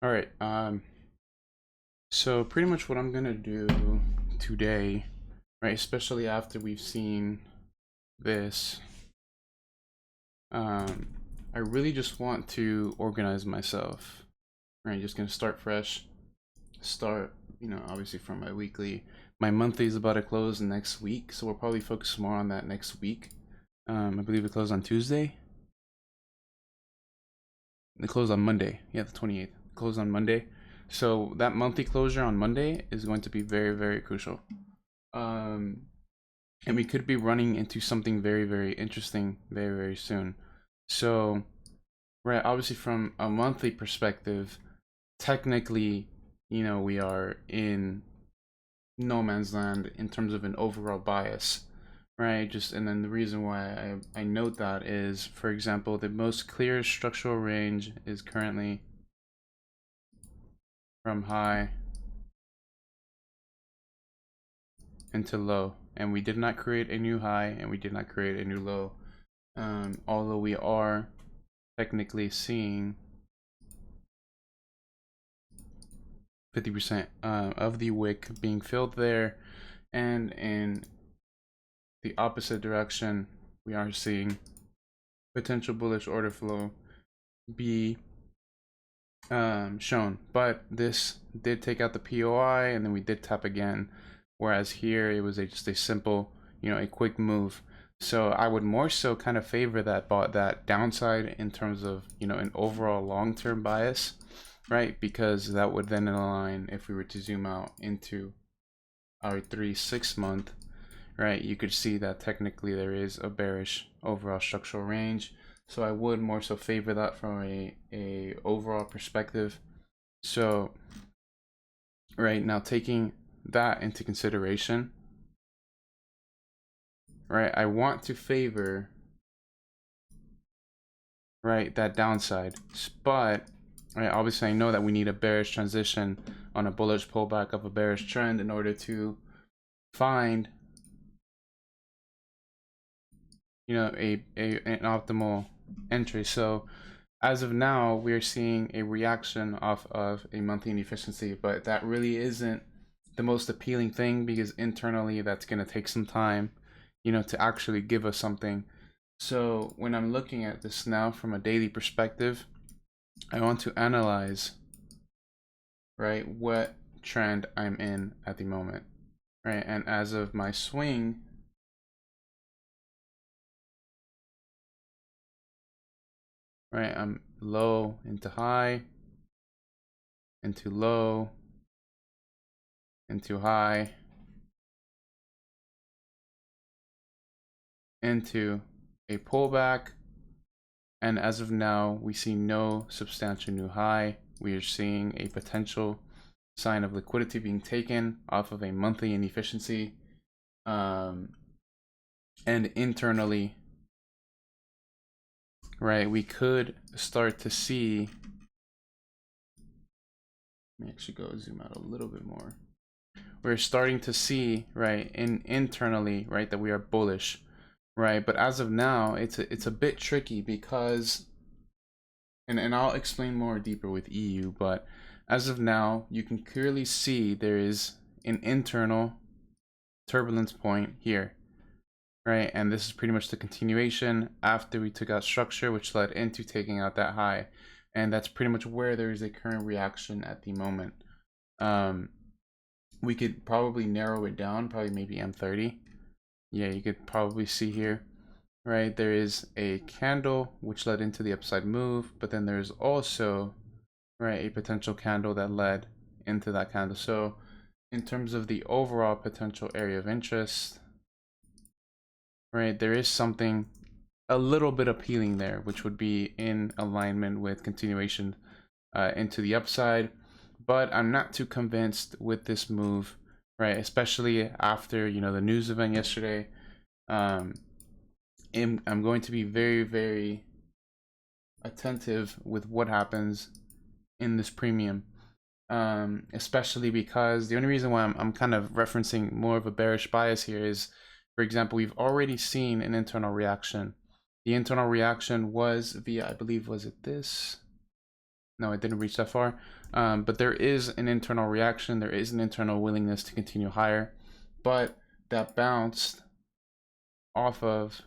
All right. So pretty much what I'm gonna do today, right, especially after we've seen this, I really just want to organize myself. Right, just gonna start fresh. Start, obviously from my weekly. My monthly is about to close next week, so we'll probably focus more on that next week. I believe it closed on Tuesday. It closed on Monday. Yeah, the 28th. Closed on Monday. So that monthly closure on Monday is going to be very, very crucial. And we could be running into something very, very interesting very, very soon. So, right, obviously from a monthly perspective, technically, we are in no man's land in terms of an overall bias, right? And then the reason why I note that is, for example, the most clear structural range is currently from high into low, and we did not create a new high and we did not create a new low, although we are technically seeing 50% of the wick being filled there, and in the opposite direction we are seeing potential bullish order flow be shown. But this did take out the POI, and then we did tap again, whereas here it was just a simple, a quick move. So I would more so kind of favor that downside in terms of an overall long-term bias, right? Because that would then align if we were to zoom out into our 3-6 month, right? You could see that technically there is a bearish overall structural range. So I would more so favor that from a overall perspective. So right now, taking that into consideration, right, I want to favor, right, that downside. But right, obviously I know that we need a bearish transition on a bullish pullback of a bearish trend in order to find an optimal entry. So as of now, we are seeing a reaction off of a monthly inefficiency, but that really isn't the most appealing thing, because internally that's going to take some time, to actually give us something. So when I'm looking at this now from a daily perspective, I want to analyze, right, what trend I'm in at the moment, right? And as of my swing, right, I'm low into high, into low, into high, into a pullback, and as of now we see no substantial new high. We are seeing a potential sign of liquidity being taken off of a monthly inefficiency, and internally, right, we could start to see, let me actually go zoom out a little bit more. We're starting to see, right, internally, right, that we are bullish, right? But as of now, it's a bit tricky because, and I'll explain more deeper with EU, but as of now, you can clearly see there is an internal turbulence point here, right? And this is pretty much the continuation after we took out structure, which led into taking out that high. And that's pretty much where there is a current reaction at the moment. We could probably narrow it down, probably maybe M30. Yeah, you could probably see here, right? There is a candle which led into the upside move, but then there's also, right, a potential candle that led into that candle. So in terms of the overall potential area of interest, right, there is something a little bit appealing there, which would be in alignment with continuation into the upside. But I'm not too convinced with this move, right? Especially after, the news event yesterday. I'm going to be very, very attentive with what happens in this premium, especially because the only reason why I'm kind of referencing more of a bearish bias here is, for example, we've already seen an internal reaction. The internal reaction was via, I believe, was it this? No, it didn't reach that far. But there is an internal reaction. There is an internal willingness to continue higher. But that bounced off of,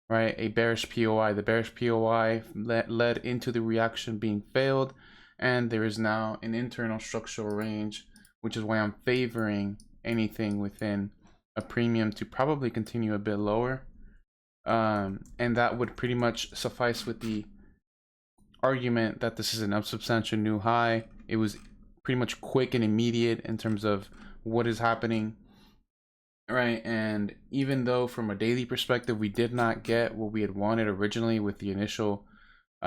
right, a bearish POI. The bearish POI led into the reaction being failed. And there is now an internal structural range, which is why I'm favoring anything within a premium to probably continue a bit lower. And that would pretty much suffice with the argument that this is an unsubstantial new high. It was pretty much quick and immediate in terms of what is happening, right? And even though from a daily perspective we did not get what we had wanted originally with the initial push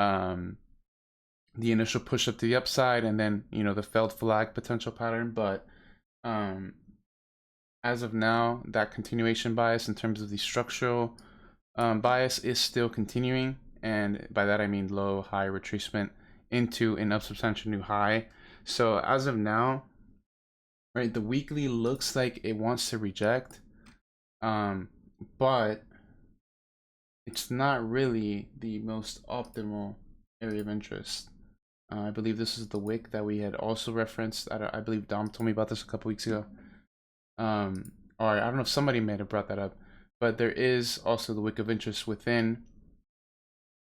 up to the upside, and then, you know, the failed flag potential pattern, but as of now, that continuation bias in terms of the structural bias is still continuing. And by that I mean low high retracement into an unsubstantial new high. So as of now, right, the weekly looks like it wants to reject, but it's not really the most optimal area of interest. I believe this is the wick that we had also referenced. I believe Dom told me about this a couple weeks ago, or I don't know if somebody may have brought that up, but there is also the wick of interest within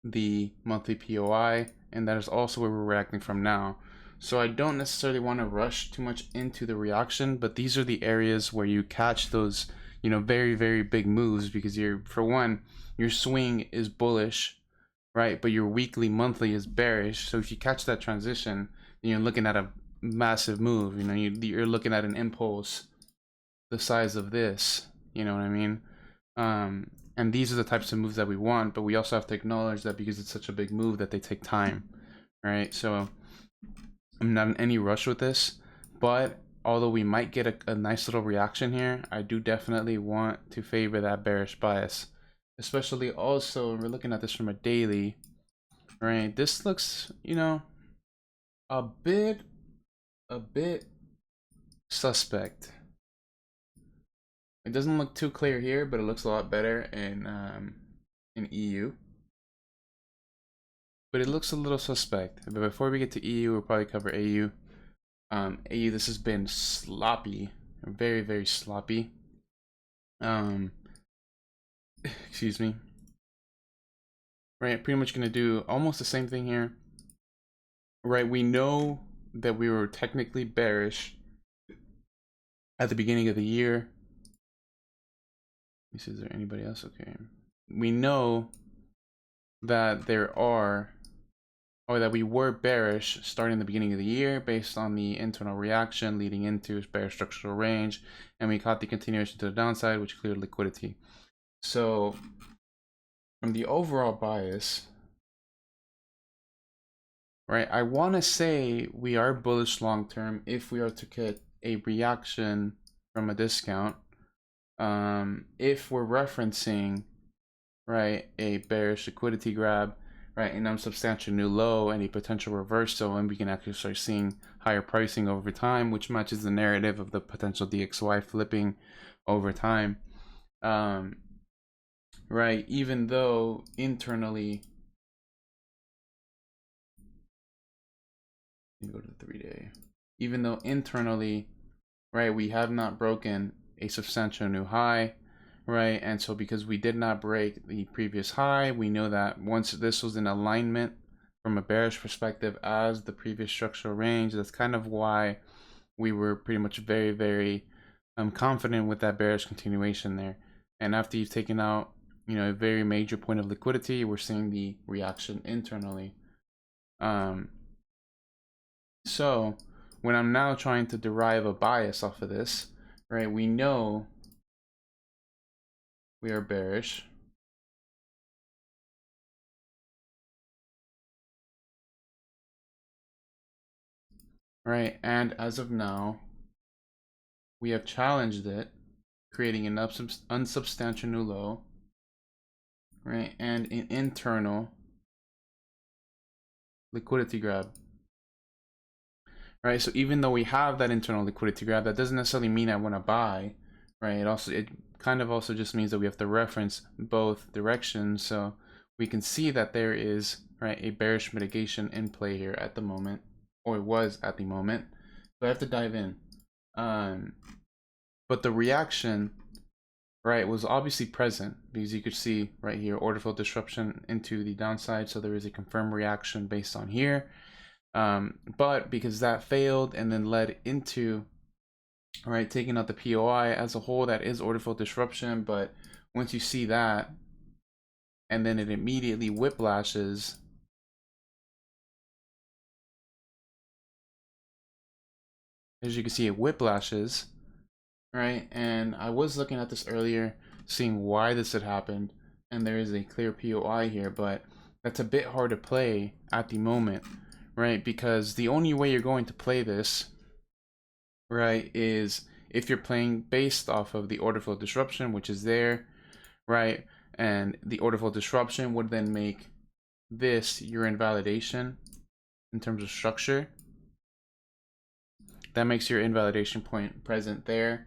the monthly POI, and that is also where we're reacting from now. So I don't necessarily want to rush too much into the reaction, but these are the areas where you catch those, you know, very, very big moves, because for one, your swing is bullish, right? But your weekly, monthly is bearish. So if you catch that transition, you're looking at a massive move. You know, you're looking at an impulse the size of this, you know what I mean? And these are the types of moves that we want, but we also have to acknowledge that because it's such a big move that they take time, right? So I'm not in any rush with this, but although we might get a nice little reaction here, I do definitely want to favor that bearish bias, especially also when we're looking at this from a daily, right? This looks, you know, a bit suspect. It doesn't look too clear here, but it looks a lot better in EU. But it looks a little suspect. But before we get to EU, we'll probably cover AU. AU, this has been sloppy, very, very sloppy. Excuse me. Right, pretty much gonna do almost the same thing here. Right, we know that we were technically bearish at the beginning of the year. Is there anybody else? Okay. We know that that we were bearish starting the beginning of the year based on the internal reaction leading into its bearish structural range, and we caught the continuation to the downside, which cleared liquidity. So from the overall bias, right, I want to say we are bullish long term if we are to get a reaction from a discount. If we're referencing, right, a bearish liquidity grab, right, an unsubstantial new low and a potential reversal, and we can actually start seeing higher pricing over time, which matches the narrative of the potential DXY flipping over time. Right, even though internally, let me go to the 3-day, even though internally, right, we have not broken a substantial new high, right? And so because we did not break the previous high, we know that once this was in alignment from a bearish perspective as the previous structural range, that's kind of why we were pretty much very, very confident with that bearish continuation there. And after you've taken out, you know, a very major point of liquidity, we're seeing the reaction internally. So when I'm now trying to derive a bias off of this, right, we know we are bearish. Right, and as of now, we have challenged it, creating an unsubstantial new low, right, and an internal liquidity grab. Right, so even though we have that internal liquidity grab, that doesn't necessarily mean I want to buy, right? It kind of also just means that we have to reference both directions, so we can see that there is right, a bearish mitigation in play here at the moment, or it was at the moment. So I have to dive in. But the reaction, right, was obviously present because you could see right here order flow disruption into the downside. So there is a confirmed reaction based on here. But because that failed and then led into, right, taking out the POI as a whole, that is order flow disruption. But once you see that, and then it immediately whiplashes, as you can see, it whiplashes, right? And I was looking at this earlier, seeing why this had happened, and there is a clear POI here, but that's a bit hard to play at the moment, right? Because the only way you're going to play this, right, is if you're playing based off of the order flow disruption, which is there, right? And the order flow disruption would then make this your invalidation in terms of structure. That makes your invalidation point present there.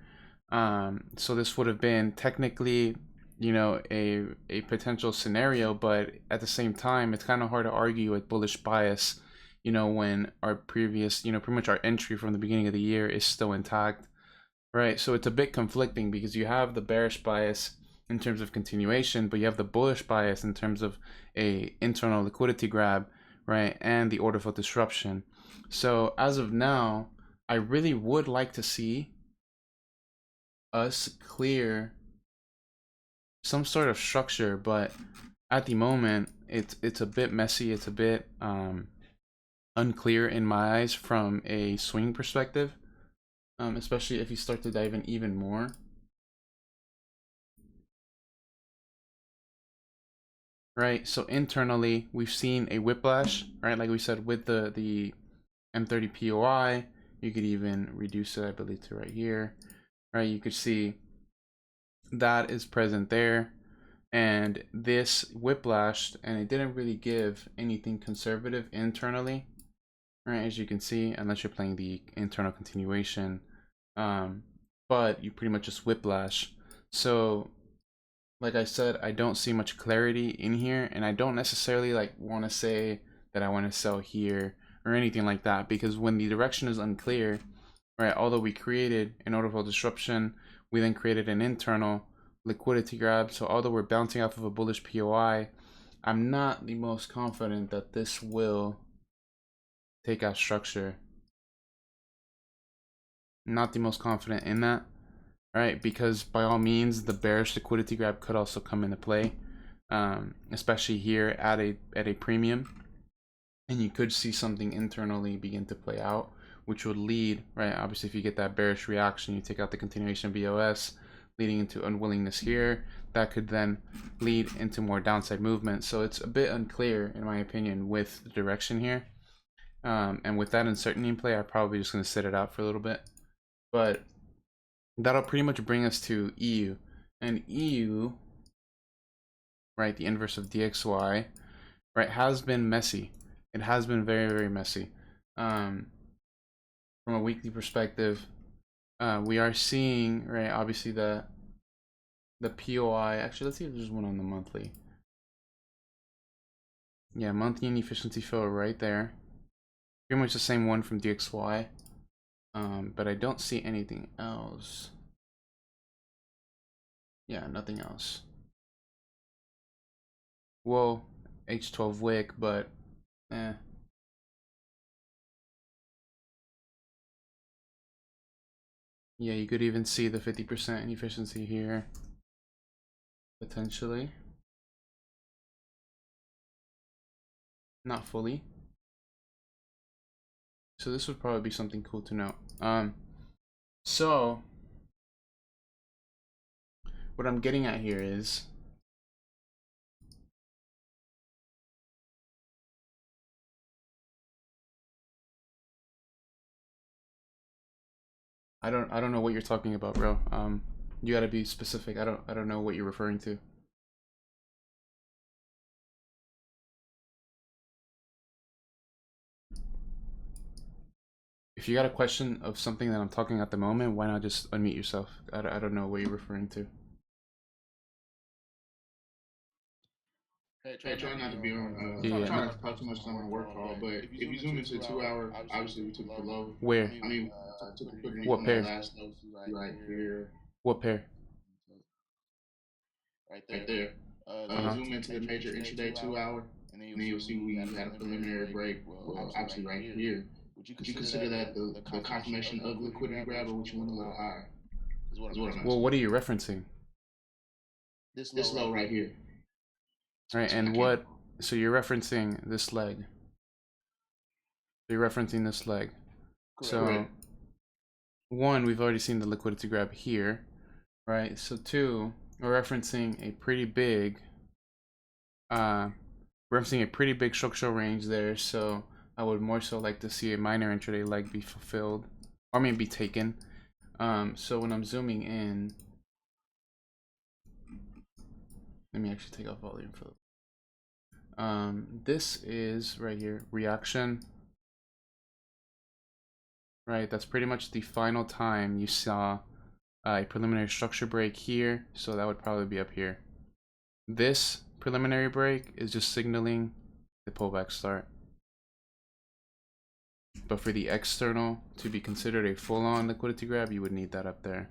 So this would have been technically, you know, a potential scenario, but at the same time, it's kind of hard to argue with bullish bias, you know, when our previous, you know, pretty much our entry from the beginning of the year is still intact, right? So it's a bit conflicting because you have the bearish bias in terms of continuation, but you have the bullish bias in terms of a internal liquidity grab, right? And the order flow disruption. So as of now, I really would like to see us clear some sort of structure, but at the moment it's a bit messy. It's a bit unclear in my eyes from a swing perspective, especially if you start to dive in even more. Right, so internally we've seen a whiplash, right? Like we said, with the M30 POI, you could even reduce it, I believe, to right here, right? You could see that is present there, and this whiplashed, and it didn't really give anything conservative internally, right? As you can see, unless you're playing the internal continuation, but you pretty much just whiplash. So like I said, I don't see much clarity in here, and I don't necessarily like want to say that I want to sell here or anything like that, because when the direction is unclear, right, although we created an order flow disruption, we then created an internal liquidity grab. So although we're bouncing off of a bullish POI, I'm not the most confident that this will take out structure. Not the most confident in that, right? Because by all means, the bearish liquidity grab could also come into play, especially here at a premium, and you could see something internally begin to play out, which would lead, right? Obviously, if you get that bearish reaction, you take out the continuation BOS, leading into unwillingness here. That could then lead into more downside movement. So it's a bit unclear, in my opinion, with the direction here. And with that uncertainty in play, I'm probably just going to sit it out for a little bit. But that'll pretty much bring us to EU. And EU, right, the inverse of DXY, right, has been messy. It has been very, very messy. From a weekly perspective, we are seeing, right, obviously the POI. Actually, let's see if there's one on the monthly. Yeah, monthly inefficiency fill right there. Pretty much the same one from DXY. But I don't see anything else. Yeah, nothing else. Well, H12 wick, but eh. Yeah, you could even see the 50% inefficiency here, potentially. Not fully. So this would probably be something cool to know. So what I'm getting at here is I don't know what you're talking about, bro. You gotta be specific. I don't know what you're referring to. If you got a question of something that I'm talking at the moment, why not just unmute yourself? I don't know what you're referring to. Hey, try not to be on. Yeah. Try not to talk too much on a work call. But if you zoom into a 2 hour, obviously we took it below. Where? I mean, took liquidity What from that pair? last low, like here, What pair? right there. Zoom into the major intraday 2 hour, and then you'll see we had a preliminary break. Well, obviously right here. Would you consider that the confirmation of liquidity grab, or would you want a little higher? Is what I'm asking. Well, what are you referencing? This low right here. Right, and what? So you're referencing this leg. You're referencing this leg. So, one, we've already seen the liquidity grab here, right? So two, we're referencing a pretty big, structural range there. So I would more so like to see a minor intraday leg be fulfilled, or maybe be taken. So when I'm zooming in, let me actually take off volume for this is right here, reaction. Right, that's pretty much the final time you saw a preliminary structure break here, so that would probably be up here. This preliminary break is just signaling the pullback start. But for the external to be considered a full-on liquidity grab, you would need that up there.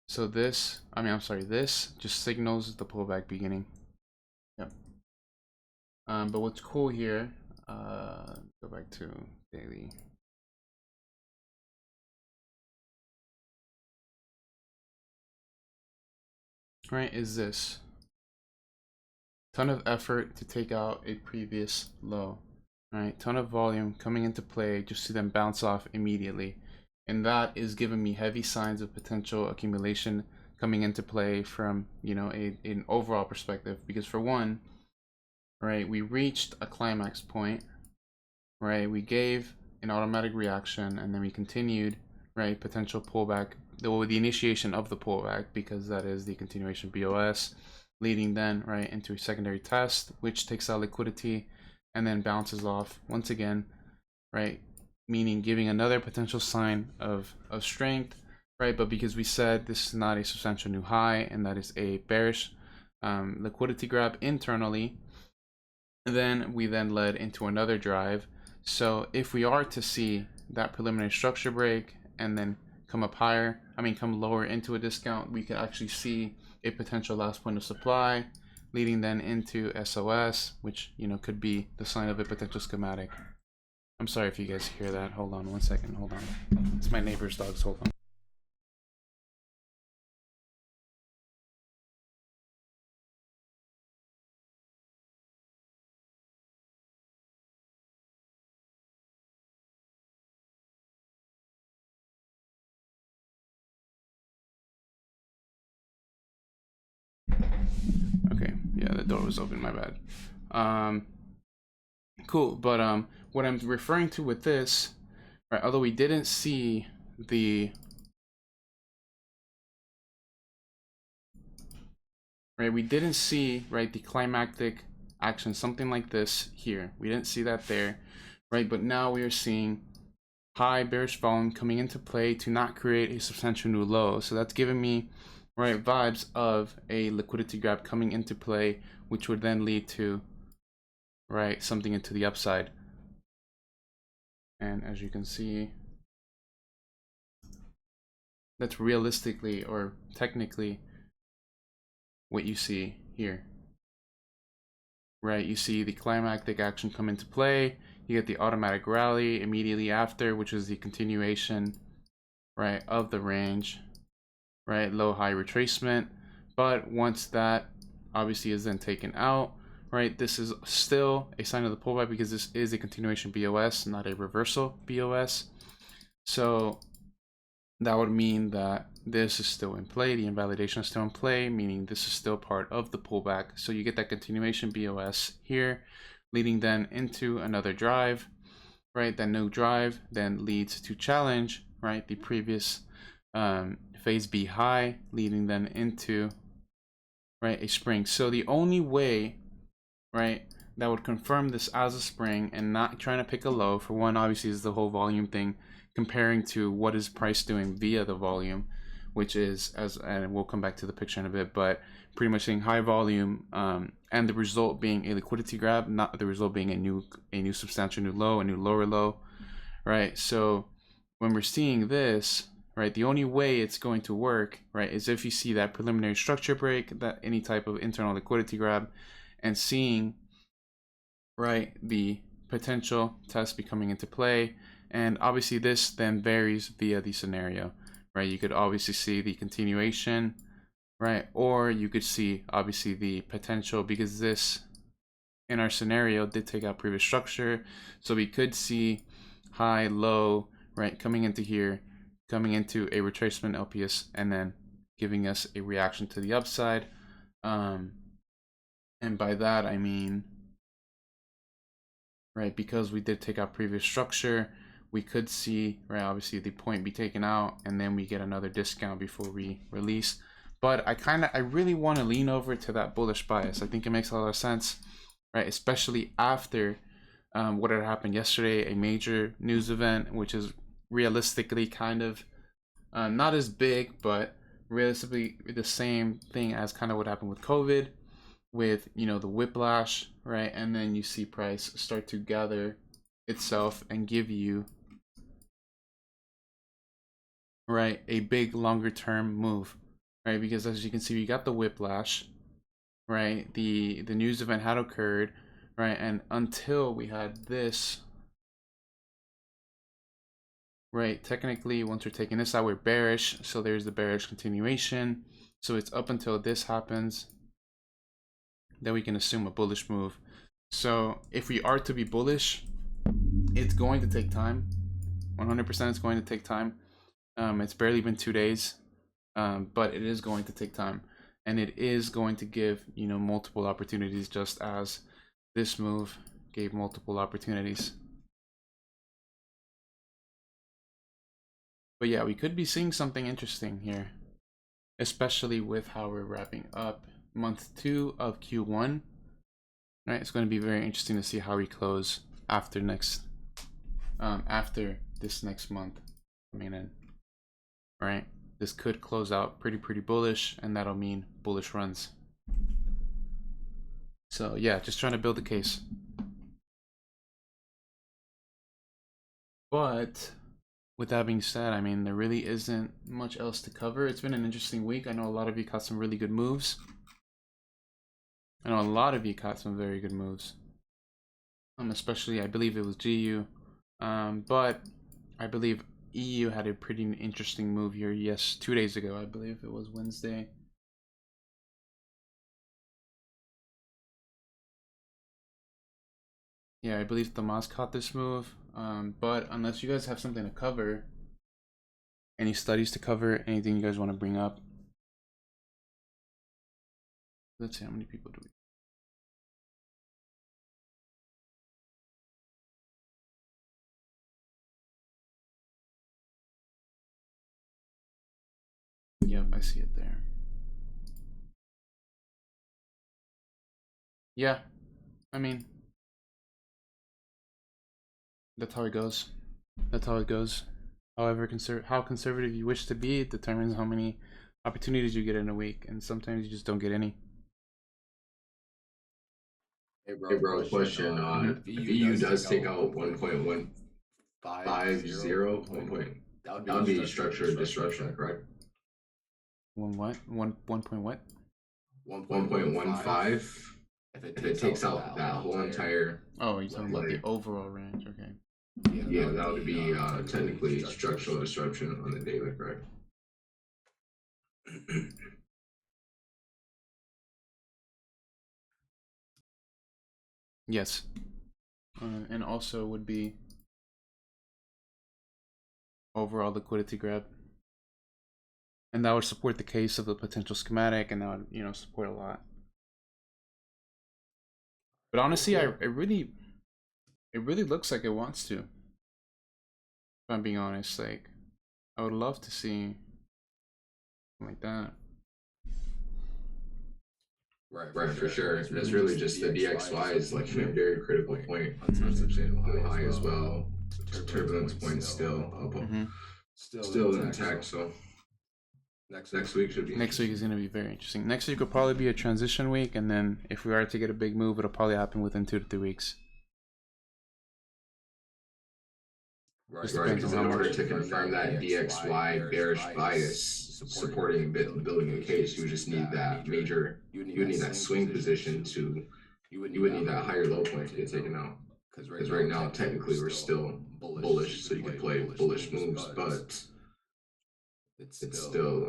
So this, this just signals the pullback beginning. Yep. But what's cool here, go back to daily. Right, is this ton of effort to take out a previous low, right? Ton of volume coming into play just to then bounce off immediately, and that is giving me heavy signs of potential accumulation coming into play from, you know, an overall perspective. Because for one, right, we reached a climax point, right? We gave an automatic reaction, and then we continued, right? Potential pullback, the initiation of the pullback, because that is the continuation BOS, leading then right into a secondary test, which takes out liquidity and then bounces off once again, right? Meaning giving another potential sign of strength, right? But because we said this is not a substantial new high and that is a bearish liquidity grab internally, then we then led into another drive. So if we are to see that preliminary structure break and then come up higher, come lower into a discount, we could actually see a potential last point of supply, leading then into SOS, which, you know, could be the sign of a potential schematic. I'm sorry if you guys hear that. Hold on one second. Hold on. It's my neighbor's dogs. Hold on. Okay, yeah, the door was open, my bad. Cool, but what I'm referring to with this, right, although we didn't see the the climactic action, something like this here. We didn't see that there, right? But now we are seeing high bearish volume coming into play to not create a substantial new low. So that's giving me, right, vibes of a liquidity grab coming into play, which would then lead to, right, something into the upside. And as you can see, that's realistically or technically what you see here. Right, you see the climactic action come into play, you get the automatic rally immediately after, which is the continuation, right, of the range, right, low high retracement. But once that obviously is then taken out, right, this is still a sign of the pullback because this is a continuation BOS, not a reversal BOS. So that would mean that this is still in play, the invalidation is still in play, meaning this is still part of the pullback. So you get that continuation BOS here, leading then into another drive, right? That new drive then leads to challenge, right? The previous phase B high, leading then into, right, a spring. So the only way, right, that would confirm this as a spring and not trying to pick a low, for one, obviously, is the whole volume thing, comparing to what is price doing via the volume, which is, and we'll come back to the picture in a bit, but pretty much saying high volume, and the result being a liquidity grab, not the result being a new substantial new low, a new lower low, right? So when we're seeing this, right, the only way it's going to work, right, is if you see that preliminary structure break, that any type of internal liquidity grab, and seeing, right, the potential test be coming into play. And obviously this then varies via the scenario, right? You could obviously see the continuation, right? Or you could see obviously the potential, because this in our scenario did take out previous structure. So we could see high, low, right, coming into here, coming into a retracement LPS, and then giving us a reaction to the upside. And by that I mean, right, because we did take out previous structure, we could see, right, obviously the point be taken out, and then we get another discount before we release. But I really want to lean over to that bullish bias. I think it makes a lot of sense, right, especially after what had happened yesterday, a major news event, which is realistically kind of not as big, but realistically the same thing as kind of what happened with COVID, with, you know, the whiplash, right? And then you see price start to gather itself and give you, right, a big longer term move, right? Because as you can see, we got the whiplash, right? The news event had occurred, right? And until we had this, right, technically once we're taking this out, we're bearish, so there's the bearish continuation. So it's up until this happens that we can assume a bullish move. So if we are to be bullish, it's going to take time. 100% it's going to take time. It's barely been 2 days, but it is going to take time, and it is going to give, you know, multiple opportunities, just as this move gave multiple opportunities. But yeah, we could be seeing something interesting here, especially with how we're wrapping up month 2 of Q1. Right, it's going to be very interesting to see how we close after this next month coming in. Right, this could close out pretty bullish, and that'll mean bullish runs. So yeah, just trying to build a case. But with that being said, I mean, there really isn't much else to cover. It's been an interesting week. I know a lot of you caught some really good moves. I know a lot of you caught some very good moves. Especially, I believe it was GU. But I believe EU had a pretty interesting move here. Yes, 2 days ago, I believe it was Wednesday. Yeah, I believe Tomas caught this move. But unless you guys have something to cover, any studies to cover, anything you guys want to bring up. Let's see, how many people do we? Yep, I see it there. Yeah, I mean, that's how it goes. That's how it goes. However, how conservative you wish to be determines how many opportunities you get in a week, and sometimes you just don't get any. Hey bro, question. If EU does take out 1.150, that would be structured disruption, correct? One point what? 1.15. If it takes out that whole entire. Oh, you're talking about the overall range, okay. Yeah, that would be technically structural disruption on the daily, correct? Yes. And also would be overall liquidity grab. And that would support the case of the potential schematic, and that would, you know, support a lot. But honestly, it really looks like it wants to. If I'm being honest, like, I would love to see something like that. Right, for sure. It's really just the DXY is like a very critical point on the high as well. The turbulence point is still intact, so Next week should be next week is going to be very interesting. Next week will probably be a transition week, and then if we are to get a big move, it'll probably happen within 2 to 3 weeks. Right, because in order to confirm that DXY bearish bias supporting building a case, you would just need that major, you would need that swing position to, you would need that higher low point to get taken out. Because right now, technically, we're still bullish, so you can play bullish moves, but it's still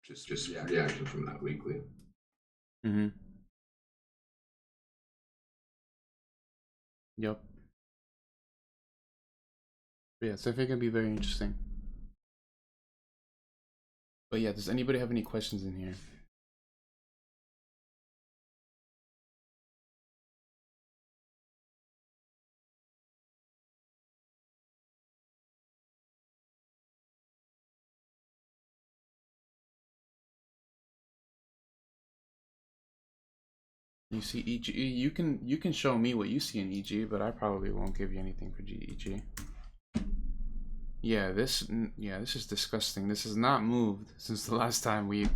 just reaction from that weekly. Mm-hmm. Yep. But yeah, so I think it'll be very interesting. But yeah, does anybody have any questions in here? You see EG, you can show me what you see in EG, but I probably won't give you anything for EG. Yeah, this is disgusting. This has not moved since the last time we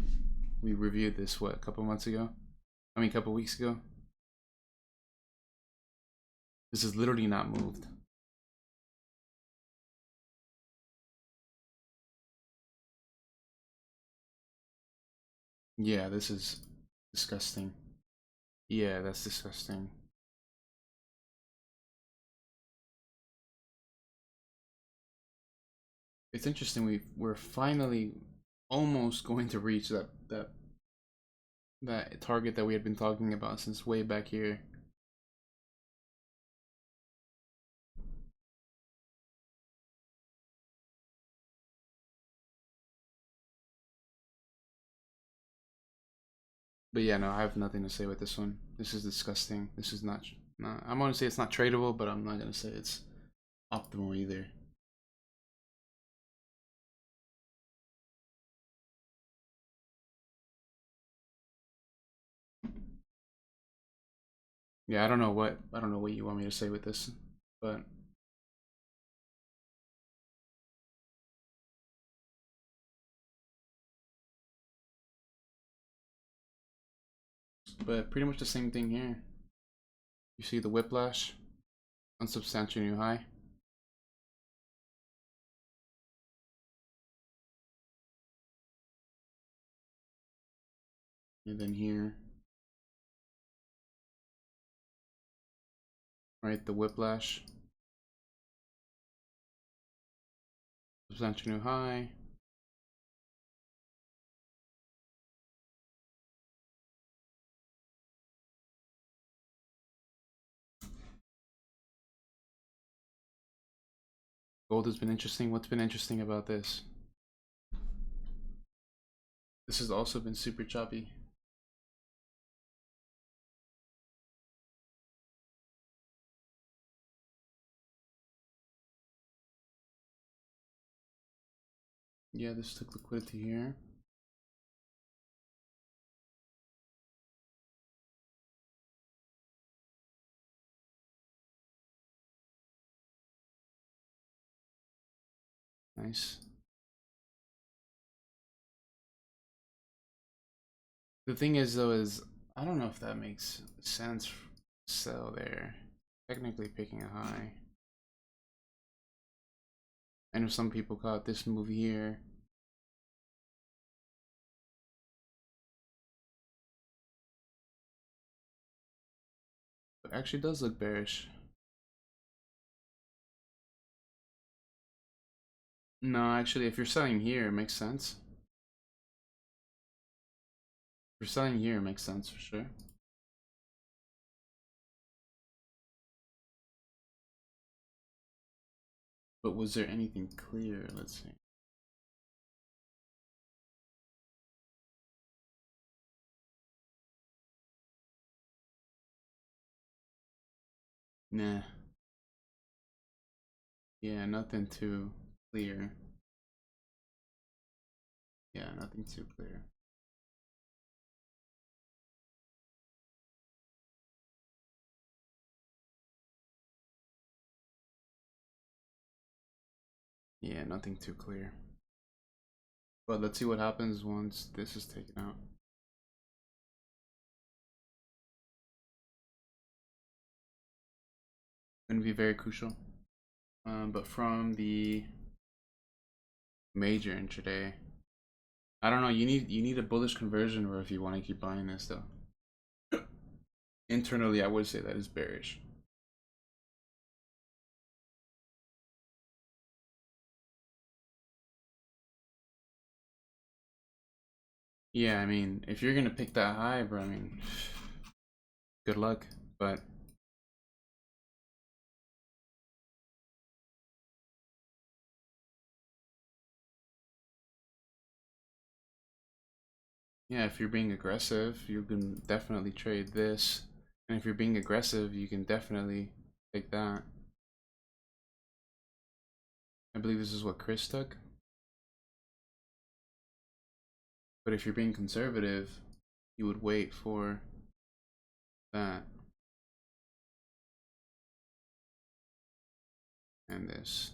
reviewed this, what, a couple months ago? I mean, a couple weeks ago. This is literally not moved. Yeah, this is disgusting. Yeah, that's disgusting. It's interesting. We're finally almost going to reach that target that we had been talking about since way back here. But yeah, no, I have nothing to say with this one. This is disgusting. This is not. I'm gonna say it's not tradable, but I'm not gonna say it's optimal either. Yeah, I don't know what you want me to say with this, but pretty much the same thing here. You see the whiplash, unsubstantial new high. And then here, right, the whiplash, substantial new high. Gold has been interesting. What's been interesting about this? This has also been super choppy. Yeah, this took liquidity here. Nice. The thing is though is I don't know if that makes sense. Sell there. Technically picking a high. I know some people caught this move here. But actually does look bearish. No, actually if you're selling here it makes sense. If you're selling here it makes sense for sure. But was there anything clear? Let's see. Nah. Yeah, nothing too clear. Yeah, nothing too clear. Yeah, nothing too clear. But let's see what happens once this is taken out. Going to be very crucial. But from the major intraday, I don't know. You need a bullish conversion, or if you want to keep buying this though. Internally, I would say that is bearish. Yeah, I mean, if you're gonna pick that high, bro, I mean, good luck. But yeah, if you're being aggressive, you can definitely trade this. And if you're being aggressive, you can definitely take that. I believe this is what Chris took. But if you're being conservative, you would wait for that. And this.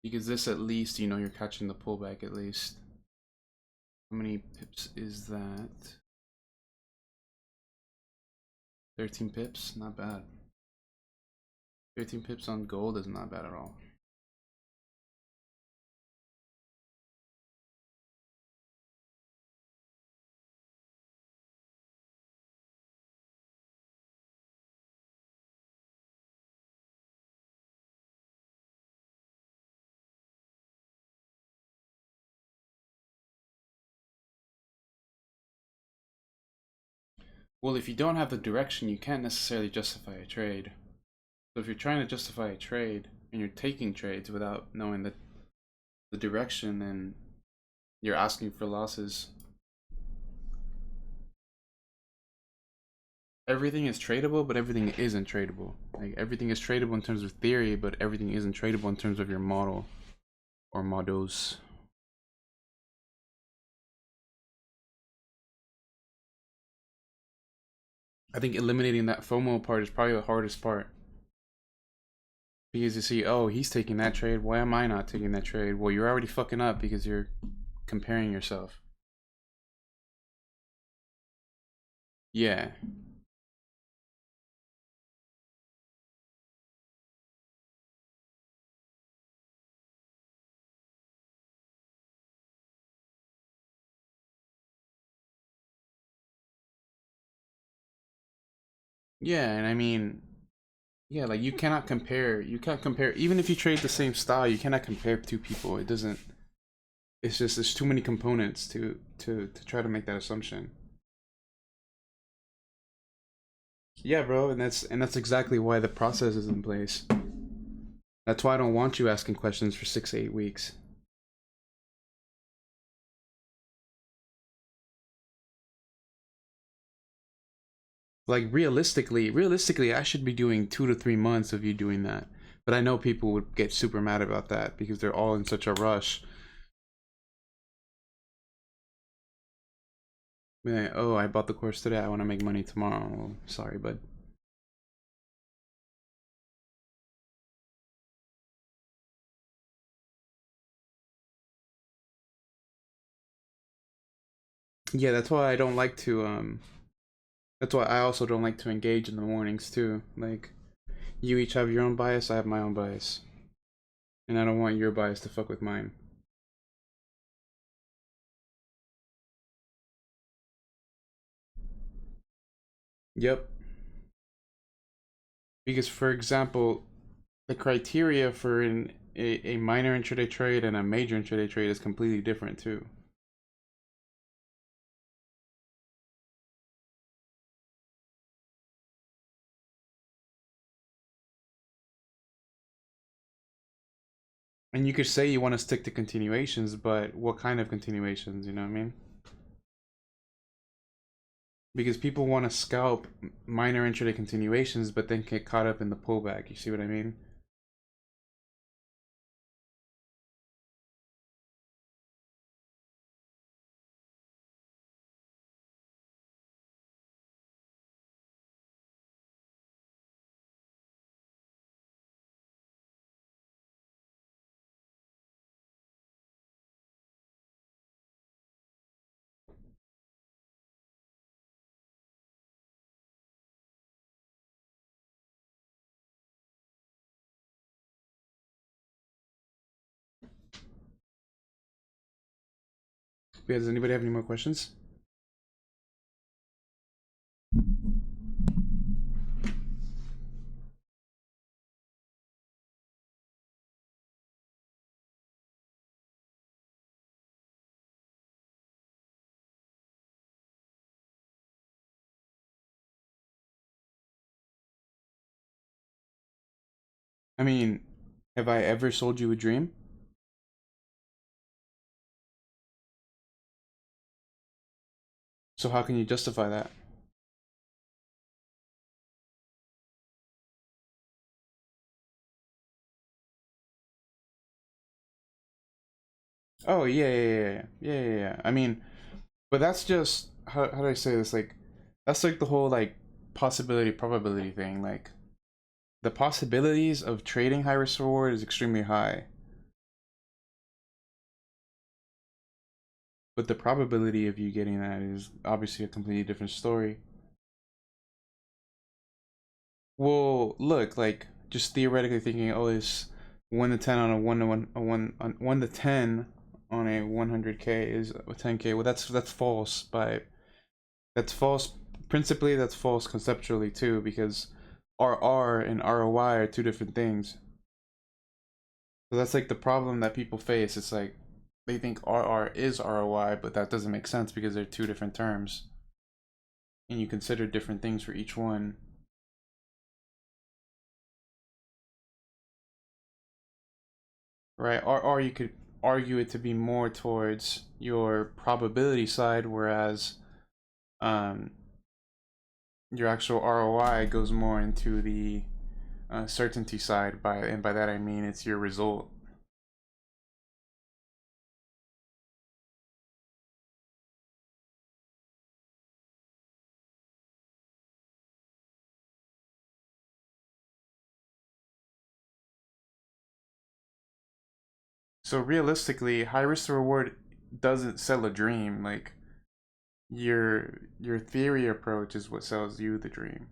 Because this, at least, you know, you're catching the pullback at least. How many pips is that? 13 pips? Not bad. 13 pips on gold is not bad at all. Well, if you don't have the direction, you can't necessarily justify a trade. So if you're trying to justify a trade and you're taking trades without knowing the direction, then you're asking for losses. Everything is tradable, but everything isn't tradable. Like, everything is tradable in terms of theory, but everything isn't tradable in terms of your model or models. I think eliminating that FOMO part is probably the hardest part. Because you see, oh, he's taking that trade. Why am I not taking that trade? Well, you're already fucking up because you're comparing yourself. Yeah. Yeah, and I mean, yeah, like you can't compare, even if you trade the same style, you cannot compare two people. It doesn't, it's just, there's too many components to try to make that assumption. Yeah, bro, and that's exactly why the process is in place. That's why I don't want you asking questions for 6 to 8 weeks. Like, realistically, I should be doing 2 to 3 months of you doing that. But I know people would get super mad about that because they're all in such a rush. Like, oh, I bought the course today, I want to make money tomorrow. Well, sorry, bud. Yeah, that's why I don't like to that's why I also don't like to engage in the mornings too. Like, you each have your own bias, I have my own bias. And I don't want your bias to fuck with mine. Yep. Because, for example, the criteria for a minor intraday trade and a major intraday trade is completely different too. And you could say you want to stick to continuations, but what kind of continuations, you know what I mean? Because people want to scalp minor intraday continuations, but then get caught up in the pullback. You see what I mean? Yeah, does anybody have any more questions? I mean, have I ever sold you a dream? So how can you justify that? Oh yeah. I mean, but that's just how do I say this? Like, that's like the whole like possibility probability thing. Like, the possibilities of trading high risk reward is extremely high, but the probability of you getting that is obviously a completely different story. Well, look, like just theoretically thinking, oh, it's 1 to 10 on a 1 to 10 on a 100K is a 10K. Well, that's false. That's false. Principally, that's false conceptually too, because RR and ROI are two different things. So that's like the problem that people face. It's like they think RR is ROI, but that doesn't make sense because they're two different terms, and you consider different things for each one. Right? Or you could argue it to be more towards your probability side, whereas um, your actual ROI goes more into the certainty side. And by that I mean it's your result. So realistically, high risk to reward doesn't sell a dream. Like your theory approach is what sells you the dream.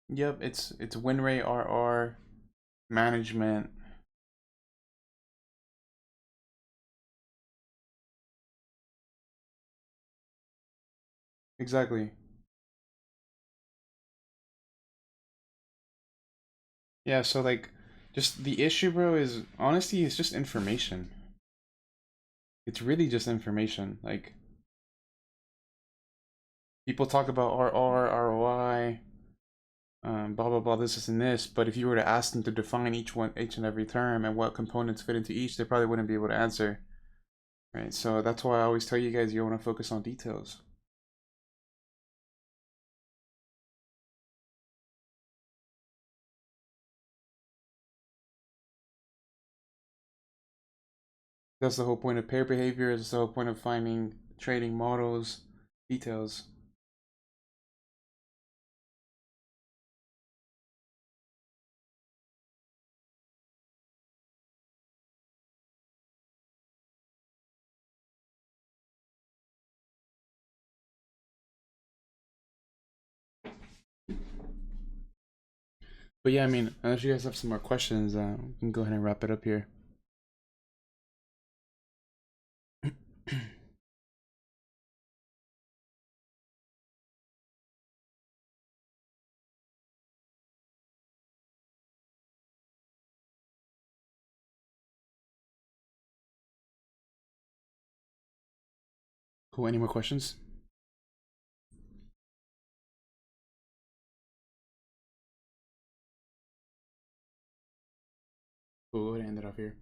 Yep, it's win rate RR management. Exactly. Yeah, so like just the issue, bro, is honestly it's just information. It's really just information. Like people talk about RR, ROI, blah blah blah, this and this, but if you were to ask them to define each and every term and what components fit into each, they probably wouldn't be able to answer. Right? So that's why I always tell you guys you want to focus on details. That's the whole point of pair behavior, that's the whole point of finding trading models, details. But yeah, I mean, unless you guys have some more questions, we can go ahead and wrap it up here. Cool, any more questions? Cool, go ahead and end it off here.